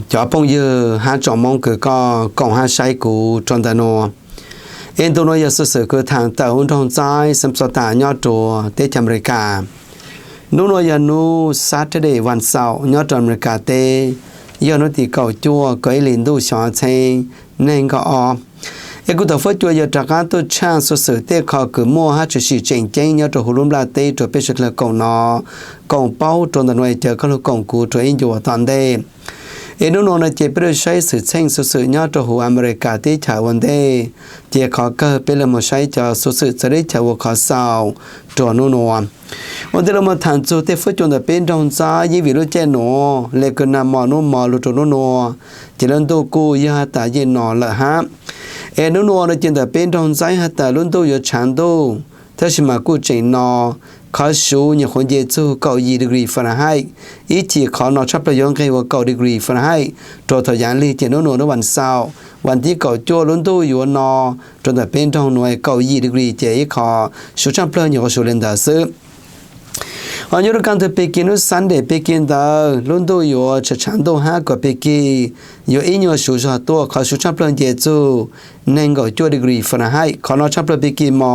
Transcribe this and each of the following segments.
cho phong giờ hai chọn mong cứ có cộng hai sai của trong đại nô em tôi nói giờ sự cứ thằng tàu trong trái xem sao ta nhớ chùa tới America nó nói giờ nó Saturdayวันเสาร์nhớ trong America tới giờ nó thì cầu chùa cái liền tu sửa xây nên có em cũng tập phật chùa giờ trả cá tôi chăng sự tới họ cứ mua hai chữ sĩ chỉnh chỉnh nhớ trong hồ lúm la tới rồi bây giờ là cầu nó cầu bao trong đại nội chờ các lúc cầu của rồi em chùa toàn đây em nó nói chỉ biết sai sự chênh sự nhớ cho hồ America tí chào vấn đề chỉ khó cơ bây giờ một sai cho sự sẽ đi chào khó sao cho nó nói vấn đề là một thằng chú thì phải chọn được bên trong giá như vì lúc trên nó lấy cái nào mà lúc cho nó nói chỉ lần đầu cô ya tại vì nó là ha em nó nói là chỉ được bên trong giá hay tại lần đầu có chán đâu thế mà cô chỉ nó khó số nhiềuคนเยซูเก้าdegree Fahrenheit อีที่เขานอชับประยงให้ว่าเก้าdegree Fahrenheit ตัวทยานลีเจนโนในวันเสาร์วันที่เก้าโจล้นตู้อยู่นอจนแต่เป็นทองหน่วยเก้าdegree เจอีขอสุชับเปลือยอยู่กับสุเลนดาซึวันยุรการเธอไปกินนู้สันเดไปกินดาวล้นตู้อยู่จะฉันตู้ห้าก็ไปกินอยู่อีอยู่สุชาตัวเขาสุชับเปลือยเยซูหนึ่งก็โจ degree Fahrenheit เขานอชับเปลือยไปกินมอ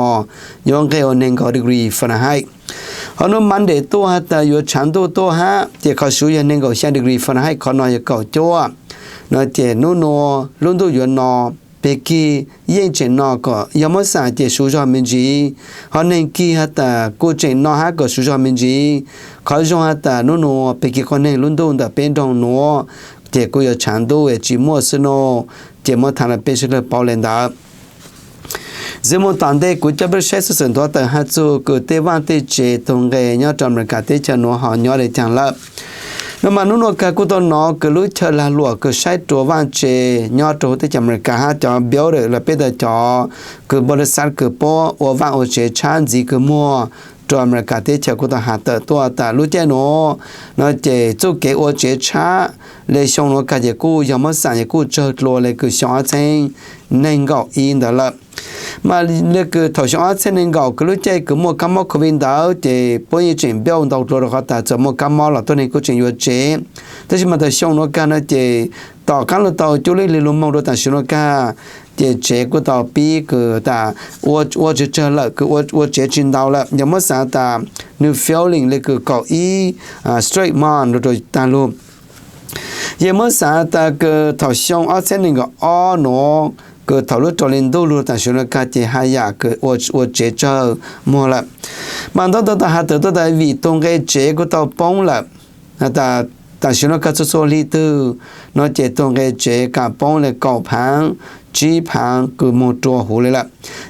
ยงแค่หนึ่งก็ degree Fahrenheit họ nói mình để tôi hát ta vừa chán tôi hát thìเขาสูงnênเขา degree Fahrenheit เขาnóiเขาจั่วnói thì nó luôn tôi vừa nó bị kia yên trên nó có giờ mới sáng thì số cho mình gì họ nên kia hát ta cô trên nó hát có số cho mình gìเขาcho hát ta nó bị kia con nên luôn tôi đã bên trong nó thì cô vừa chán tôi chỉ mua xin nó chỉ mua thằng là bên sẽ là bảo lên đó giờ một tuần đây cũng cho biết sẽ sử dụng đó từ hai chỗ cứ tế văn tế chế thùng nghề nhớ trong cái tế cho nó họ nhớ để chẳng lắm nhưng mà nó cái của nó cứ lúc chờ là lúa cứ sai chỗ văn chế nhớ chỗ tế trong cái ha cho biểu được là bây giờ cho cứ bớt sát cứ bỏ ở văn ở chế chán gì cứ mua trong cái tế cho của ta hạtตัวแต่รู้ใจnó chế chỗ cái ở chế chá lấy xong nó cái gì cũng giờ mới sáng gì cũng chờ lúa lấy cứ xóa trên nên gọi in đó là mà lấy cái thầu xóa trên nên gọi cái lúc chơi cứ mua cam mốc viên đó thì bây giờ chuyển biểu đầu rồi họ ta cho mua cam mốc là tôi nên có chuyển vô chế thế mà thầu xong nó cái nó thì tàu cá là tàu chú lấy luôn mong đôi ta xíu nó cái thì chế của tàu pi cứ ta ô chế chơi lại cứ ô chế trên đầu lại nhưng mà sao ta new feeling lấy cứ cậu ý straight man rồi ta luôn giờ mới sao ta cứ thầu xong ở trên này cái nó cứ thầu lúc cho lên đâu luôn ta xíu nó cái thì hay à cứ ô chế chơi mua lại mà đó ta hạt tới ta vì tung cái chế của tàu bông lại ta xíu nó cái số lý tư nó chế tung cái chế cả bông lại cầu phẳng chỉ phẳng cứ một chỗ hồ lại là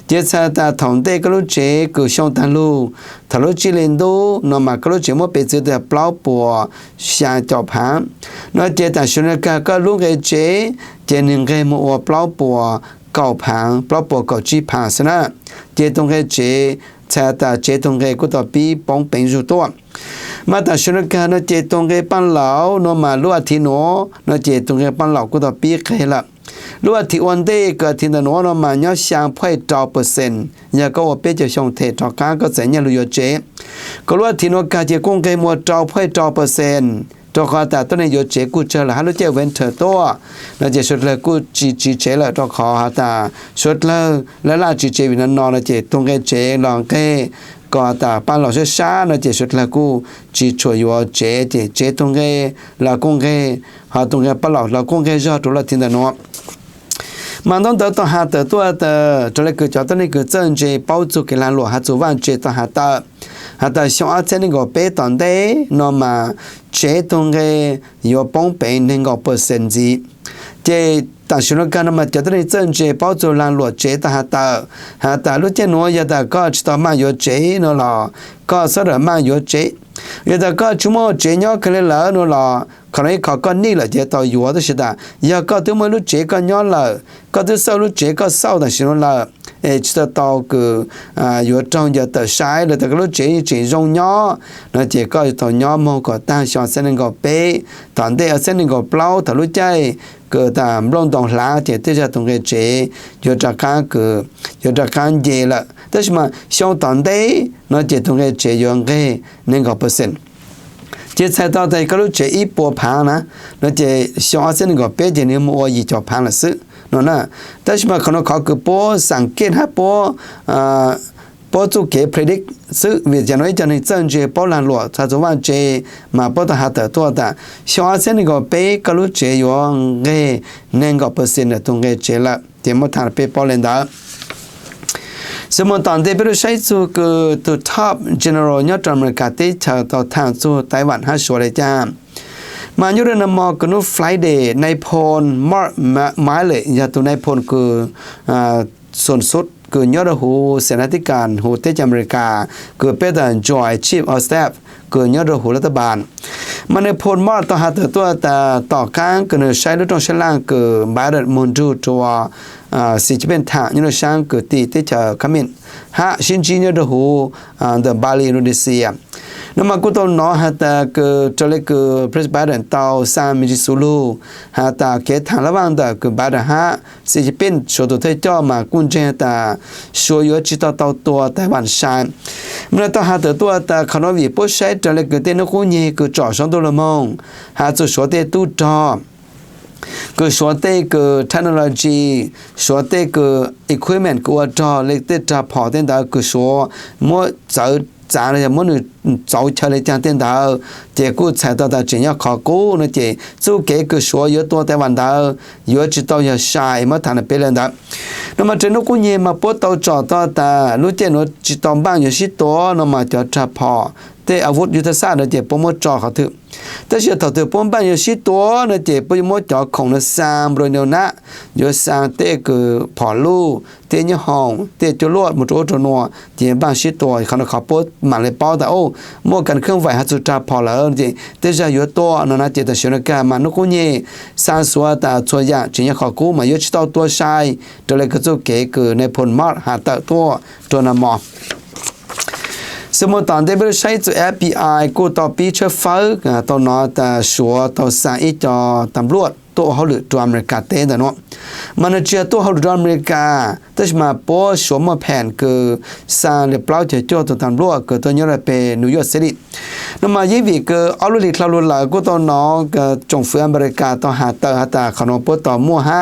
接下来同的个路节个上单路，头路只连都，那么个路节么别子的包薄下脚盘，那接但是那个路个节，节能个么我包薄高盘，包薄高只盘是呢，节动个节，才打节动个个到比帮本数多。mà ta nói cái nó chế tung cái ban lão nó mà lúa thì nó chế tung cái ban lão cũng đã biết cái là lúa thì vấn đề cái thì nó mà nhớ sang phải 100% nhà có ở bên trong xong thể cho cá có sẽ nhà lúa chế cái lúa thì nó cái chế công cái mua 100% cho họ ta tôi này lúa chế cũng chơi là hai lúa chế winter to nó chế xuất là cũng chỉ chế là cho họ ta xuất là chỉ chế vì nó chế tung cái chế lòng cáiก็แต่ป้านเราเชื่อช้านะเจสุดแล้วกูจีช่วยอยู่เจตรงเกละกงเกหาตรงเกป้านเรากงเกจะตัวละทิ้งแต่เนาะมันต้องหาตัวจะเลยคือจะต้องนี่คือเจนเจป้าจุกันหลัวหาจุวันเจต้องหาช่วงอาเจนี่ก็เป๊ะตอนเด้เนาะมาเจตรงเกอยู่ป้องเป็นหนึ่งก็%จีเจ但是那个那么叫的政治包做让落节的还到路线诺也的个知道慢有节no了，个说的慢有节，也的个出么节鸟可能了no了，可能考个你了就到有的是的，也个都么路节个鸟了，个都收路节个少的时候了。知道到个有种有的晒了，这个路节用鸟，那这个到鸟么个单向才能够背，当地才能够包，头路在。个但弄动拉的，这些东西这有这看见了，但是嘛，相当的那这东西这样个能够不行，这才到在个路这一波盘呢，那这小生那个别的你摸一脚盘了是，那但是嘛可能考个波上给他波波做给 predict 是为将来将来政治波兰落，他昨晚这嘛波到下得多的，小生那个别个路这样个能够%的东个这了，点么谈别波兰的。สมมติตอนเด็กเราใช้ตัวคือตัว top general ยอดจำนวนการที่ชาวต่อทางตัวไต้หวันหาชัวร์เลยจ้ามาอยู่ในนามกันนู้ Friday ในพลมาร์หมายเลยอย่าตัวในพลคือส่วนสุดคือยอดหูเสนาธิการหูเตจอเมริกาคือเป็นแต่ Joy Chief of Staff คือยอดหูรัฐบาลมันในพลมาร์ต่อหาตัวแต่ต่อข้างคือใช้รถตรงเชล่างคือบาร์ดมุนจูตัวสิจะเป็นทางยูโรช่างคือตีที่จะขมิ้นฮะชินจีนยอดหูเดบาลีอินโดนีเซียนั่นมากูต้องน้อฮะแต่คือจะเรียกคือพระบาร์ดต่อซามิจิซูลูฮะแต่เกิดทางระหว่างแต่คือบาร์ดฮะสิจะเป็นโชว์ตัวเธอจ่อมากุญแจแต่ช่วยยอดจิตต่อตัวไต้หวันชายเมื่อต่อหาตัวแต่ขนมวิปุใช้จะเรียกคือเต้นคู่นี้คือจ่อช่องตัวละมงหาจุดช่วยเต้ตู้จ่อคือช่วยเต้คือเทคโนโลยีช่วยเต้คืออุปกรณ์กูว่าจ่อเล็กเต้จ่อพอเต้นแต่คือช่วยมั่วเจอจานเลยมั่วหนึ่งเจ้าเชลจานเต้นแต่เจ้ากูใช้ตัวแต่จริงอยากขอกูนะเจ้าสู้เก๋คือช่วยเยอะตัวแต่วันเดียวเยอะจิตตัวยังใช้มาทานเป็นเรื่องแต่นั่นมาเจ้าหนูกูเนี่ยมาปวดตัวจ่อตัวแต่รู้เจ้าหนูจิตตัวบ้างอยู่สิตัวนั่นมาจะจ่อพอแต่อาวุธยุทธศาสตร์นะเจ้าปมจ่อเขาถึงแต่เชื่อถ้าเธอป้องบ้านอยู่สิตัวนะเจ้าปมจ่อของนะสามบริเวณนั้นอยู่สามเตะคือพอลูเตะยี่ห้องเตะจุลวดมุดโอจนัวเจ้าบ้านสิตัวเขาเนี่ยเขาปวดมันเลยเป้าแต่โอ้มั่วกันเครื่องไฟหาจุดจ่อพอแล้วเจ้าแต่จะอยู่ตัวนั่นนะเจ้าแต่เชื่อกันมันนุกุเนี่ยสร้างสัวแต่ตัวอย่างจริงๆเขากู้มาอยู่ที่ตัวชายตัวเล็กก็จะเก๋คือในผลมอดหาแต่ตัวนำมอสมมติตอนเด็กเราใช้ตัว FBI กูต่อปีเชื่อฟ้าตอนนั้นแต่ชัวต่อสายจอตำรวจตัวเขาหรือตัวอเมริกาเต้แต่เนาะมันเชื่อตัวเขาหรือตัวอเมริกาแต่มาโป้ชัวมาแผ่นคือสร้างเรียบร้อยเจอตัวตำรวจคือตัวนี้เราเป็นนิวยอร์กซิตี้นั่นมายี่วีคือเอาลุยคลาลุลากูตอนน้องก็จงฟื้นอเมริกาต่อหาเตอหาตาขนมโป้ต่อมั่วฮะ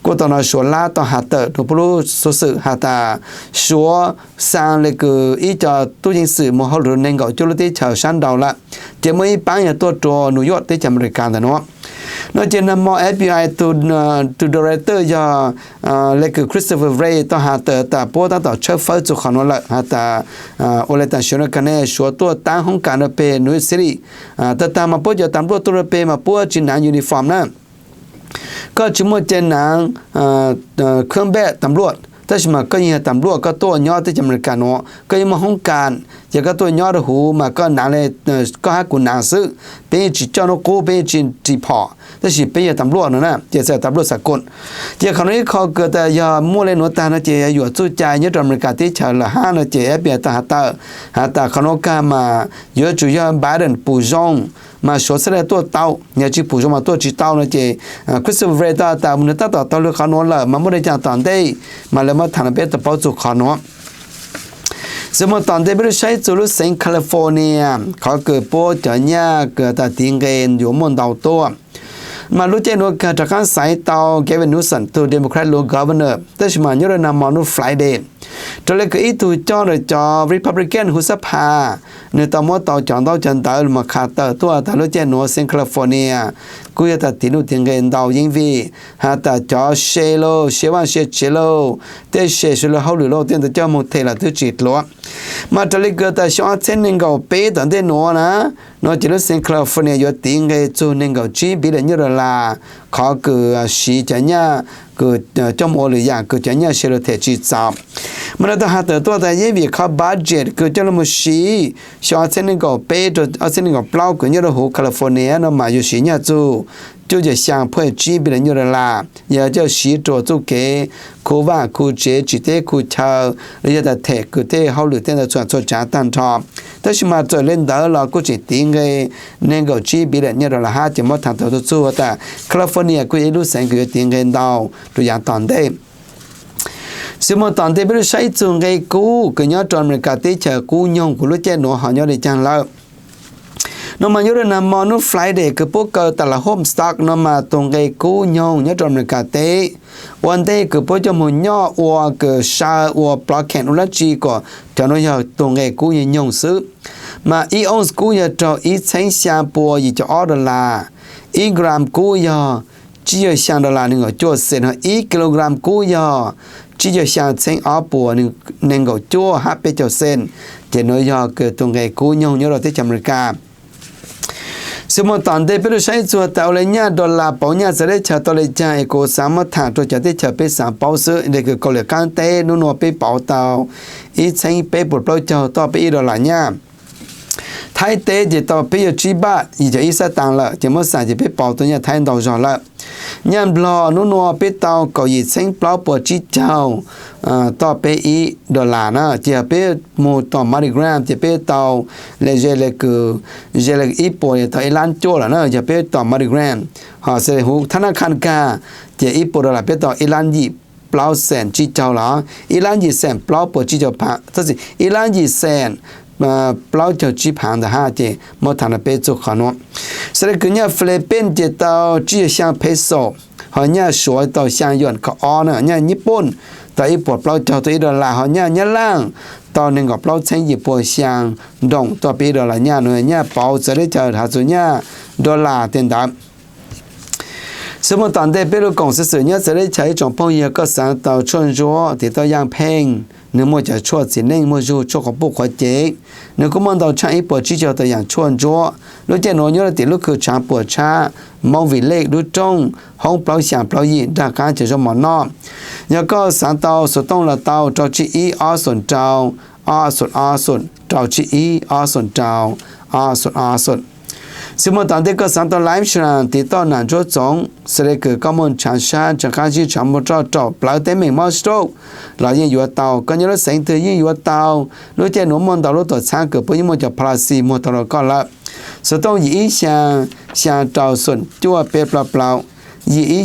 กูตอนน้องชัวล่าต่อหาเตอตัวผู้รู้สุดหาตาชัวสร้างเลยคืออีจอตู้ยิงสื่อมั่วเขาหรือในเกาะจุลที่ชาวชั้นดาวละเจ้าไม่ปังอย่างตัวนิวยอร์กที่อเมริกาแต่เนาะนอกจากนั้นมอ FBI ตัวดีเรคเตอร์ยาเล็กคือคริสโตเฟอร์เรย์ต่อหาแต่พวกต่อเชื่อฟังจุขนมละหาแต่โอเลตันชนกันเนี่ยชัวตัวตั้งห้องการเป็นนิวยอร์กซิตี้แต่ตามมาพวกจะตามพวกตัวเป็นมาพวกจีนหนังยูนิฟอร์มนะก็จิมว่าเจนหนังเครื่องแบบตำรวจแต่สมัยก็ยังตำรวจก็ตัวยอดที่อเมริกาเนาะก็ยังมาห้องการยังก็ตัวยอดหูมาก็หนังเลยก็ให้กูหนังซื้อเป็นจีเจ้าโนกูเป็นจีพอแต่สิเป็นตำรวจนะเจ้าตำรวจสากลเจ้าคนนี้เขาเกิดแต่ยามั่วเลยหนูตานะเจ้าอยู่จู่ใจยอดอเมริกาที่ชาละห้านะเจ้าเปลี่ยนตาหาตาขนมกามาเยอะจุยาไบเดนปูจงมาชดเสด็จตัวเต้าเนี่ยจีปูจงมาตัวจีเต้านะเจ้คริสโตเฟอร์เรย์ตามันต่อเรื่องขนมละมันไม่ได้จางตอนได้มาแล้วมาทำเป็นตะเปาจุขนมสมมติตอนเด็กเราใช้จุลเซนแคลิฟอร์เนียเขาเกิดโป้จะเนี่ยเกิดแต่ทิ้งเงินอยู่บนดาวตัวมารู้ใจนัวจากการสายตาเกวินนูสันตัวเดโมแครตลูกกัฟเนอร์แต่สมัยนี้เรานำมาโน่ฟรายเดย์ตัวเล็กอีตัวจอหรือจอริพับลิกันหุสภาเนื้อตัวมอต่อจอนต่อจันตาลมาขาดตัวแต่รู้ใจนัวเซนแคลิฟอร์เนียกูจะตัดทิ้งทิ้งเงินดาวยิงวีหาแต่จอเชโลเชวันเชโลแต่เชโลเขาหรือโลเต็มแต่จอมุเทละตัวจิตล้วนมาตัวเล็กแต่ชอบเส้นหนึ่งก็เป๊ะตั้งแต่นัวนะนัวจิตเซนแคลิฟอร์เนียอยู่ทิ้งเงินจูหนึ่งก็จีบีเดนยูโรลาเขาคือสีจันยาคือจอมโอหรืออย่างคือจันยาเชลเทจิตจับมันต้องหาตัวแต่ยังมีเขาบัดเจ็ตคือจะลงสีชอบเส้นหนึ่งก็เป๊ะตัวเส้นหนึ่งก็เปล่าคือยูโรหูแคลิฟอร์เนียนั่นมาอยู่สีเนี่ยจู就相配基本的牛人啦，也就洗着做给苦碗苦节只得苦炒，而且在泰国的好多天的做炸蛋炒，但是嘛做领导了，估计定个能够基本的牛人啦，哈就没谈到做的，加利福尼亚估一路上个定个到都样当的。สมมติตอนที่เราใช้จุงไงกูก็ย้อนจอมเมริกาที่เจอกูยงกูรู้เจ้าหนูหอยย้อนในจังแล้ว nó mà nhớ là mà nó Friday cái bố cơ tại là home stock nó mà tung cái cú nhau nhớ trong cả tếวันเต้คือพอจะมุ่งย่อวัวเกิดชาวัวปลาแข็งอุลจีก็จะน้อยจะตรงไอ้กูยังยงซื้อมาอีออนส์กูจะจออีเซนชาปัวอีจะออดลาอีกรัมกูยอจีจะชาดอลลาร์หนึ่งก็จ่อเซนอีกิโลกรัมกูยอจีจะชาเซนอปัวหนึ่งก็จ่อฮับไปจ่อเซนจะน้อยจะเกิดตรงไอ้กูยงเยอะเราที่อเมริกาสมมติตอนเด็กไปดูใช้ตัวแต่เอาเลยเนี่ยดอลลาร์เปล่าเนี่ยจะได้เช่าตัวเลยจ่ายก็สามารถถ่ายตัวจะได้เช่าไปสามเป้าซื้อเด็กก็เลยการเต้นู่นไปเป่าเตาอีใช้ไปปลดปล่อยเจ้าต่อไปอีดอลลาร์เนี่ยไทยเต้จะต่อไปอยู่ที่บ้านอีจะอีสตังละจะมั่วใส่จะไปเป่าตัวเนี่ยไทยดาวจอละเนี่ยบล้อนู่นไปเตาก็อีใช้เปล่าปวดจีเจ้าต่อไปอีดอลลาร์นะจะไปมูต่อมาริกรัมจะไปเตาเลยเจเล็กเจเล็กอีปวยต่ออีล้านโจ้ละนะจะไปต่อมาริกรัมหาเสร็จหูธนาคารกาจะอีปวยดอลลาร์ไปต่ออีล้านยี่เปล่าแสนจีเจ้าละอีล้านยี่แสนเปล่าปวดจีเจ้าผ่าทั้งสิ้นอีล้านยี่แสนเปล่าเจ้าจีผ่าน的哈เจมอทานไปจุขานเสร็จคือเนี่ยฟิลิปปินส์จะต่อจีเซียงเพโซหอเนี่ยสวยต่อเซียงหยวนก็อ้อนะเนี่ยญี่ปุ่นต่ออีปวดเปล่าเจ้าตัวอีดอลลาร์หอเนี่ยล่างต่อหนึ่งกับเปล่าเชงญี่ปุ่นเซียงดงต่อปีดอลลาร์เนี่ยหน่วยเนี่ยเปล่าจะได้เจอหาตัวเนี่ยดอลลาร์เต็มดับสมมติตอนเด็กไปรู้กงสื่อเนี่ยจะได้ใช้จงพงเยก็สั่งต่อชวนจัวติดต่อย่างเพลงเนื้อมันจะชวนสิ่งนี้มันจะชวนของพวกคนเจ๊เนื้อก็มันต่อใช้ปวดจีเจอตัวอย่างชวนจัวรู้เจนเนี่ยติดลูกคือช้างปวดช้ามองวิเล็กรู้จงห้องเปล่าเสียงเปล่ายีดักการจะชมหมอนอแล้วก็สั่งต่อสุดต้องละต่อเจ้าจีอีอาส่วนเจ้าอาส่วนเจ้าจีอีอาส่วนเจ้าอาส่วนสมมติตอนเด็กก็สั่งต่อไลฟ์ชานติดต่อหนังโจจงเสด็จเกิดก็มันชาชาจากการที่ชาวมุจจอเปล่าเต็มไม่มอสโตเรายังอยู่ต่อก็ยังรู้เสียงเธอยังอยู่ต่อรู้เจหนูมันต่อรู้ตัวช้างเกิดพวกยังมันจะพลาสีมันต่อก็ละสุดต้องยี่想找顺就别เปล่ายี่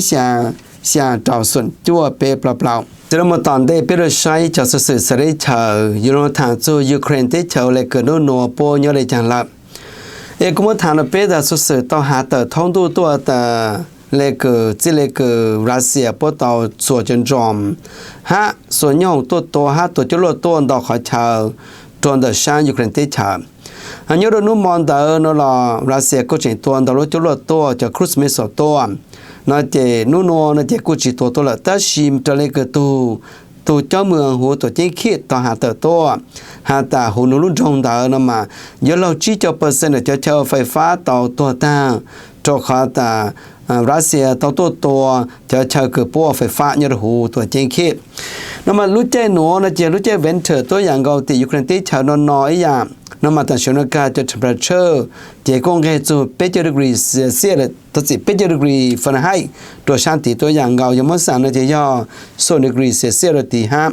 想找顺就别เปล่าจะมาตอนเด็กไปรู้ใช้จะสื่อสารเฉยยูโรทางจู่ยูเครนที่เฉยเลยเกิดโน่นโปยอะไรจังละก็มาทางเราเป็นแต่สื่อต้องหาแต่ท่องตัวแต่เล็กที่เล็กรัสเซียพอต่อส่วนจนจอมฮะส่วนย่องตัวฮะตัวจุลตัวดอกขอเชาตัวเดชานยูเครนที่เฉยอันนี้เรานุ่มมองแต่นั่นละรัสเซียก็จะตัวดอกจุลตัวจะครุสเมสตัวนั่นเจนู่นนั่นเจกุจิตัวละแต่ชิมจะเล็กตัวเจ้าเมืองหัวตัวจิ้งขีดต่อหาตัวหาตาหูนุ่นจงดาวนั่นมาเยอะเราชี้จะเปอร์เซ็นต์จะเช่าไฟฟ้าต่อตัวตั้งจอขาตารัสเซียต่อตัวจะเช่าเกิดพวกไฟฟ้าเยอะหูตัวจิ้งขีดนั่นมารู้ใจหนูนั่นเจรู้ใจเวนเทอร์ตัวอย่างเกาติยูเครนที่ชาวนอนน้อยอย่างนั่นมาแต่ชนกาจะ temperature เจกงเกจู80 degrees Celsius ตัวสิ80 degrees Fahrenheit ตัวชันติตัวอย่างเกายังไม่สั่งนะเจย่อ0 degrees Celsius ตีห้า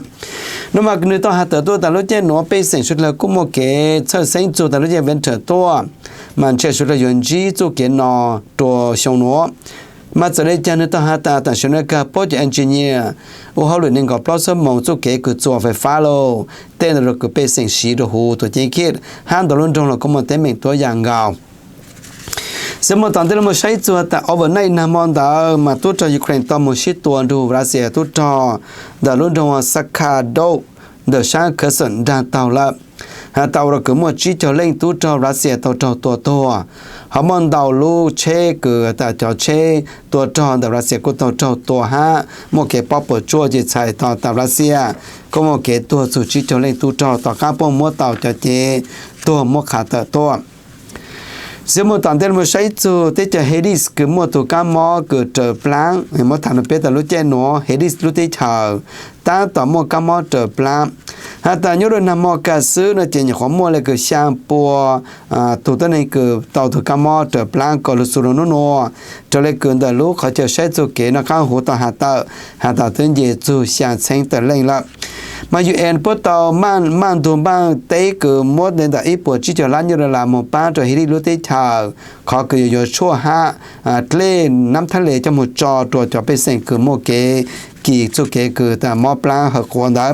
นั่นมาคือต้องหาตัวแต่รู้ใจหนูไปเสียงชุดแล้วกุโมเกะเชื่อเสียงจูแต่รู้ใจเวนเทอร์ตัวมันเชื่อชุดแล้วยนจีจูเกนอตัวชงหนูมาจะได้จันต้องหาแต่ชนกาโปรเจกต์เอนจิเนียร์ว่าเขาหลุดหนึ่งกับพลาสมองจุกเกะคือตัวไฟฟ้าโลเต้นเราคือเป็นสิ่งสีดูหูตัวจริงคิดห้ามตัวรุ่นตรงเราก็มันเต็มเป็นตัวอย่างเก่าสมมติตอนที่เราใช้ตัวแต่เอาไว้ในน้ำมันดามาตัวจอยูเครนต่อมือชิดตัวดูรัสเซียตัวจอดารุ่นตรงสักคาโดเดชาเคสันดาเตาละหาเตาเราคือมันชี้จะเล่นตัวจอรัสเซียตัวหามันดาวลูเชเกิดแต่จอเชตัวจอแต่รัสเซียก็ตัวฮะโมเกปอปจัวจิตใจต่อแต่รัสเซียก็โมเกตัวสุชิจะเล่นตัวจอต่อข้าพมัวเต่าจะเจตัวโมขาดตัวสมมติตอนที่เราใช้ตัวที่จะเฮดิสคือมัวตัวก้ามอเกิดเจอพลังเห็นมัวทานเป็นแต่รู้เจนหนูเฮดิสรู้ที่เฉาตั้งต่อมัวก้ามอเจอพลังหาแต่ยุโรนามอกาซื้อนะเจนอย่างของมัวเลยคือช่างปัวตัวตั้งนี้คือต่อตัวก้ามอเจอพลังก็รู้สุรนุโนจะเลยเกินแต่รู้เขาจะใช้ตัวเก๋นะข้างหัวต่อหาแต่ถึงเยซูช่างเซ็งแต่เล่นละมาอยู่เอ็นพอต่อมันตัวบ้างเตะคือมดในแต่อีปวดที่จะล้านยุโรลามป้าจะเฮดิรู้ที่เฉาขอคืออยู่ชั่วฮะทะเลน้ำทะเลจะหมดจอตัวจะไปเซ็งคือโมเกกี่จุเกคือแต่มอปลาหักควรได้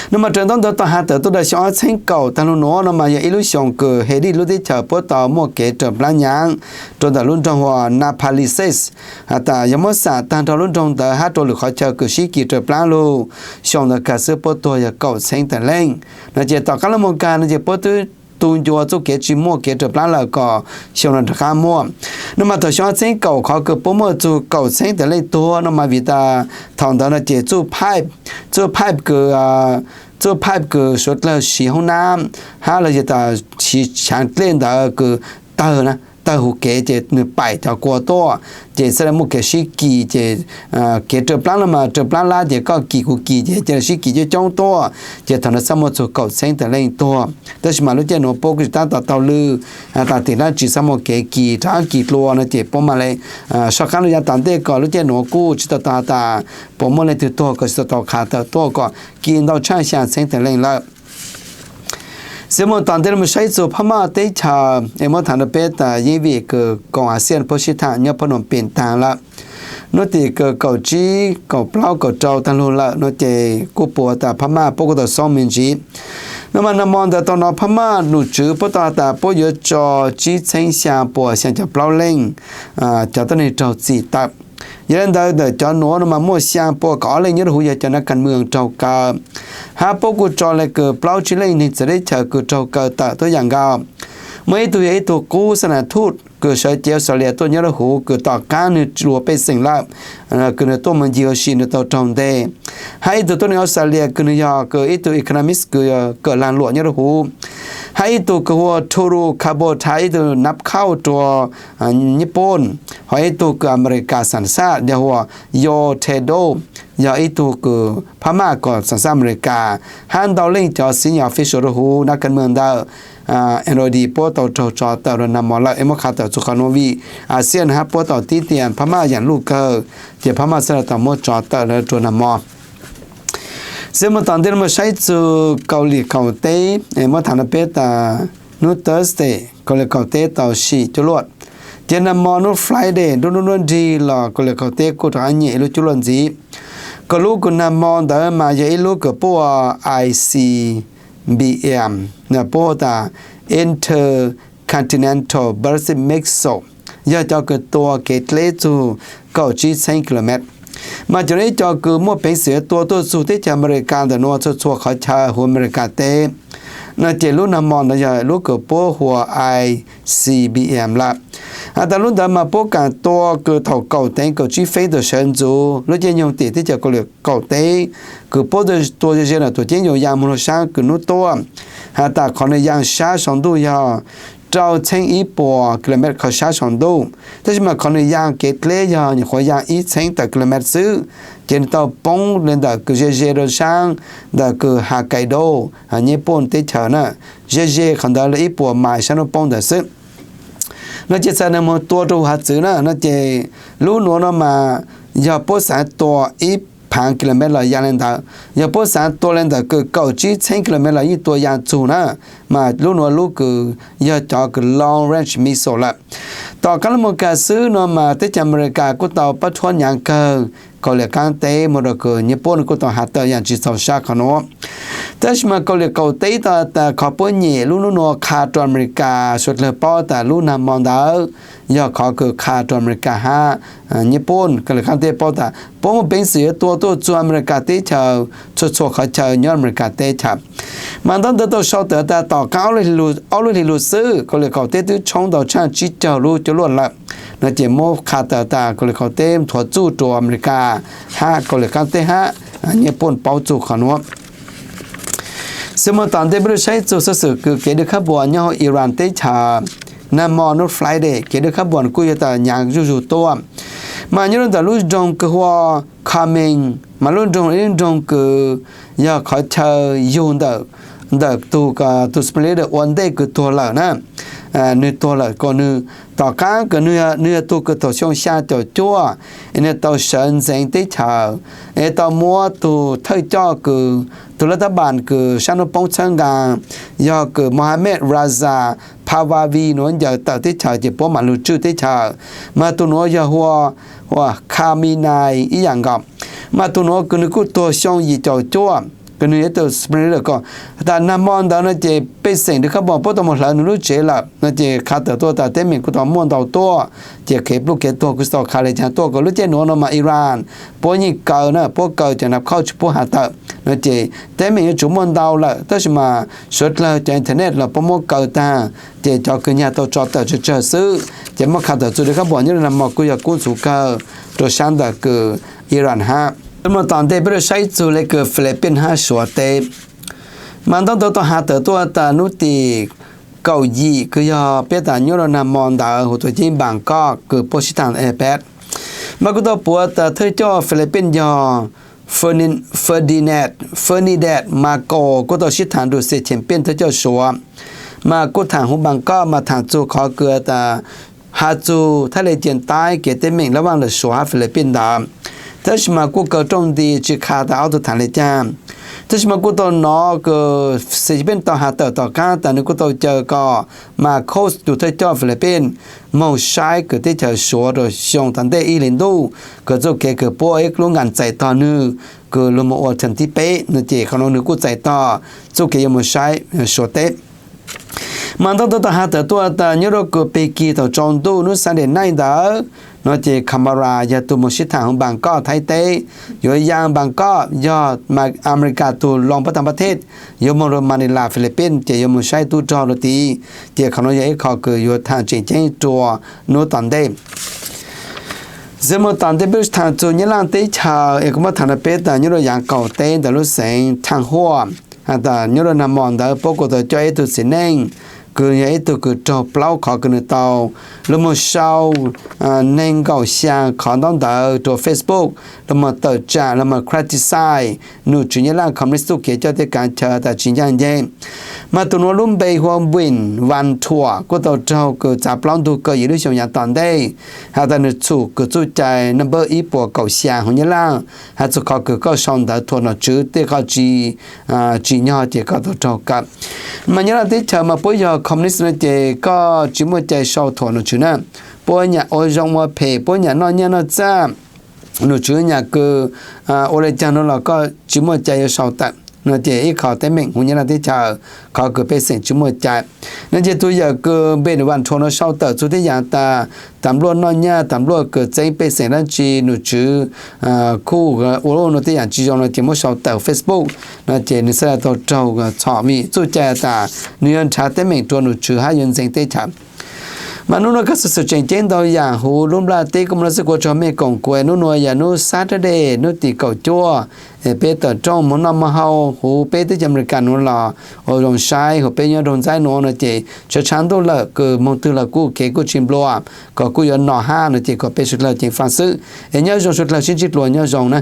那么正当的到下的都在想成狗，但是喏，那么也一路上个黑的路的车不到莫给这不样，做的路中话那帕里塞斯，啊，但有么啥，但到路中的哈多路好车个司机这不路，上的开始不多也狗成的嘞，那就到干了么干，那就不多。tôi cho tôi kể chuyện mua kể được là có xong là khá mua nhưng mà tôi想真狗เขา个不么做狗生的类多那么为他谈到了这做 pipe 个做 pipe 个说了洗红น้ำ还了就他去强练的个大呢大户给这摆条过多这是木给是几这给这 plan 了嘛这 plan 啦这个几户几这是几就中多这他那什么做狗生的类多但是嘛路这喏包括他到路他听他只什么给几他几多呢这不嘛嘞上看路要当这个路这喏估知道他不嘛嘞就多个是到看到多个见到唱相生的类了สมมติตอนที่เราใช้ตัวพม่าได้ชาเมื่อทางเราเป็นแต่ยิ่งวิกกองอาเซียนพชิตาเนี่ยพนมเปลี่ยนทางละนติเก่าจีเก่าเปล่าเก่าเจ้าทันลุละนติกูปวดแต่พม่าปกติ2 มิลจี那么那么的到那พม่าหนูจื้อปตาแต่ปยจอจีเชิงเสียปวดเสียจะเปล่าเล่งจะต้องในเจ้าจีตับยันได้แต่จอนนมามั่วเสียปวดก่อเลยยันหูอยากจะนักการเมืองเจ้ากาหาปกูจอเลยเกิดเปล่าชิเล่งนี่จะได้เจอเกิดเจ้าเกิดแต่ตัวอย่างกาเมื่อตัวใหญ่ตัวกูสนาทูตเกิดใช้เจียวสเลียตัวยันหูเกิดต่อการนึกรัวไปสิ่งละเกิดตัวมันเยียวชีนตัวจงเดให้ตัวนี้ออสเตรเลียเกิดยาเกิดตัวอีโคโนมิสเกิดลานหลวงยันหูให้ตัวก็ว่าทูรูคาร์โบไทตัวนับเข้าตัวญี่ปุ่นให้ตัวก็อเมริกาสันซาเดียวว่าโยเทโดยาอีตัวก็พม่าก็สันซาอเมริกาฮันดาวลิงจอสิญญาฟิชโรหูนักการเมืองดาวเอ็นโอดีปวดต่อจอต่อระนำมอละเอ็มขาต่อสุขานวีอาเซียนฮะปวดต่อตีเตียนพม่าอย่างลูกเกอเจ้าพม่าสลัดต่อมอจอต่อระตัวนำมอเมื่อตอนที่เราใช้จูเกาหลีเกาเต้เมื่อทางเป็นแต่นูเตอร์สเตย์เกาหลีเกาเต้ต่อชีจุลวดเจนมอนูฟรายเดย์นู่นดีหล่อเกาหลีเกาเต้กูทางนี้ลูกจุลวนจีก็ลูกกุนมอเดินมาอย่างลูกกับพวก ICBM เนี่ยพวกแต่ Intercontinental Ballistic Missile ยาจะเกิดตัวเกตเลจู9.5 กิโลเมตรมาจากนี้จะคือมั่วเป็นเสือตัวสุดที่จะอเมริกาแต่นัวชัวเขาชาหัวอเมริกาเต้น่าจะรู้นำมองนะจ๊ะรู้กับพวกหัว ICBM ละแต่รู้แต่มาพวกการตัวคือเท่าเก่าเต้กับจีเฟย์ตัวเชิญจูรู้จะยังติดที่จะก็เรียกเก่าเต้คือพวกตัวเจนตัวเจนอยู่ยามมนุษย์คือนู้ตัวแต่คนในยางช้าสองตัวยาเจ้าเชิงอีปัวกิโลเมตรเขาช้าสองตัวแต่สมัยคนในยางเกตเลยยาอย่างหัวยางอีเชิงแต่กิโลเมตรซื้อเจนตัวปงเรื่องแต่คือเจรช่างแต่คือฮากไกโดญี่ปุ่นที่เฉยนะเจคนเดียวเลยอีปัวหมายฉันปงแต่ซื้อนั่นจะแสดงว่าตัวตัวหัดซื้อนะนั่นจะรู้หนูนะมาอย่าพูดสายตัวอีพันกิโลเมตรละยางเลนดาอย่าพูดสายตัวเลนดาคือ9.5 กิโลเมตรละยี่ตัวยางจูนะมารู้หนูรู้คืออย่าจ่อคือ long range missile ละต่อการละมุกการซื้อนะมาที่อเมริกาก็ต่อปัจจุบันอย่างเกินเกาหลีกลางเต้หมดก็ญี่ปุ่นก็ต้องหาตัวอย่างจีนชาขนมแต่สมัยเกาหลีเกาเต้แต่ขอปุ่นเนี่ยรู้หนูคาตัวอเมริกาสุดเลยป้อแต่รู้นำมองดาวย่อขอคือคาตัวอเมริกาฮะญี่ปุ่นเกาหลีกลางเต้ป้อแต่ป้อมันเป็นเสือตัวจูอเมริกาเต้เชาชัวเขาเชาย้อนอเมริกาเต้ชับมันต้องตัวชอบแต่ต่อเขาเอาเลยรู้ซื้อเกาหลีเกาเต้ที่ชงต่อช่างจีเจ้ารู้จะล้วนละนั่นจะโมคาแต่เกาหลีเกาเต้ถั่วจู้ตัวอเมริกาฮะเกาหลีกลางเต้ฮะญี่ปุ่นเป้าจูขนมสมัยตอนที่บริษัทจูสื่อคือเกิดขบวนย่ออิหร่านเตชานำมอนุฟลายเดย์เกิดขบวนกุยตาอย่างจู่ๆตัวมาอย่างนั้นแต่รู้จงคือว่าคามิงมารู้จงคืออยากขอเชิญยูนเดตัวสเปรย์วันเดย์คือตัวเหล่านะเนื้อตัวเหล่าก็เนื้อต่อการก็เนื้อตัวคือตัวช่วงชาตัวจั่วเนื้อตัวเฉินเซงเตชาตัวมัวตัวเท่าจ้อคือตัวรัฐบาลคือชานุปงเชิงกางยอคือโมฮัมเหม็ดราซาภาวาวีนวลยาต่อเตชาจะป้อมาลุจูเตชามาตัวนัวยาหัวคามินายอีอย่างกับมาตัวนัวคือนึกตัวช่วงยี่เจ้าจั่ว cái này từ spring được có ta nam mòn đó nó chỉ bị sinh được các bọn bắt đầu một lần nữa chế là nó chỉ khá từตัวแต่mình cũng tao mòn đầuตัวchỉ kẹp lúc kẹpตัวcũng sao kháเลยchẳngตัวก็lúc chế nó mà Iran bố nhị cờ nữa bố cờ chỉ nạpเข้าbố hạt tợ nó chỉแต่mình chủ mòn đầu là tức mà xuất là trên internet là bố mua cờ ta chỉ cho cái nhà tôi cho tờ cho chờ xứ chỉ mà khá từตัวcác bọn như là mà cứ giờ cuốn số cờ rồi sang đó cứ Iran ha mà tận đây bây giờ xây dựng lại cái Philippines ha sửa thế mà tôi hạ tới tôi ta nút thì cầu gì cứ giờ biết là nhớ là nằm mòn đã ở tuổi chín bảng co cứ position airpad mà cứ tôi buat thấy cho Philippines giờ Ferdinand Marcos cứ tôi xích thằng được sẽ champion thấy cho sửa mà cứ thằng hùng bảng co mà thằng chú khó cửa ta hạ chú thay lấy tiền tài cái tên mình là bằng là sửa Philippines đó thế mà cô cờ trong thì chỉ khá đào từ thằng lệ cha thế mà cô tôi nó cái sự bên tàu hạ tàu cá tại nếu cô tôi chờ có mà coast từ thế cho Philippines màu sai cái thế chờ số rồi xong thằng đây y lên đâu cái chỗ cái bộ ấy luôn ngàn chạy to nữa cái luôn một thằng tí bé nó chỉ không nó cứ chạy to chỗ cái màu sai số tết mà tôi hạ tôi ta nhớ được cái bê kia tàu trong đâu nó sang đến nay đó nó chỉ camera giờ tụi một chiếc thằng bằng có thay thế rồi yang bằng có do mà America tụi long bắt thằng bắt hết giờ một Manila Philippines chỉ giờ một sai tụi cho rồi thì chỉ không nói vậy họ cứ giờ thằng chính chính chùa nó tận đây giờ một tận đây biết thằng chùa như là tế chờ cũng một thằng biết là như là yang cầu tên là lúc sáng thằng hoa hay là như là nằm mòn đó bao gồm cho ấy tụi xin nên cứ vậy tụi cứ cho plau khó cứ tàu lúc mà sau nên gọi sang khó đón đỡ cho Facebook lúc mà tờ trả lúc mà criticize nụ chủ nghĩa là không biết kia cho tất cả chờ tại chính dạng gì mà tụi nó luôn bị hoang win van thua của tàu trâu cứ trả plau tụi cứ gì đó trong nhà toàn đây hay là nụ chủ cứ chủ chạy number ít bộ cầu sang không nhớ là hay tụi khó cứ có xong đã thua nó chứ tất cả chỉ nhau chỉ có tàu trâu cả mà nhớ là tí chờ mà bây giờ communist nó chỉ có chỉ một chạy sau thua nó chứ nè bây nhà ôi rong mà phê bây nhà nó nhớ nó ra nó chứ nhà cứ ôi lại chẳng nó là có chỉ một chạy sau tận nó chỉ ít khó tới mình cũng như là tí chờ khó cứ bê sinh chỉ một chạy nên chỉ tôi giờ cứ bên hoàn thua nó sau tận chú thấy nhà ta tạm luôn nó nha tạm luôn cứ chạy bê sinh nó chỉ nó chứ khu ôi nó thấy nhà chỉ cho nó chỉ một sau tận Facebook nó chỉ nó sẽ tao trâu chọn mi chú chạy ta nên trả tới mình cho nó chứ hai nhân sinh tới chậm mà nó có sự change trên đó giả hồ luôn là tí cũng là sự của cho mình còn quê nó nuôi giả nó Saturday nó tì cầu chua bé tờ trong một năm mà hậu hồ bé tới chăm cản nó là hồ đồng sai hồ bé nhớ đồng sai nó chỉ cho chán tôi là cứ mong từ là cú kế cú chim loa có cú giờ nọ ha nó chỉ có bé sụt là chỉ phản sự nhớ dùng sụt là xin chít luôn nhớ dùng nè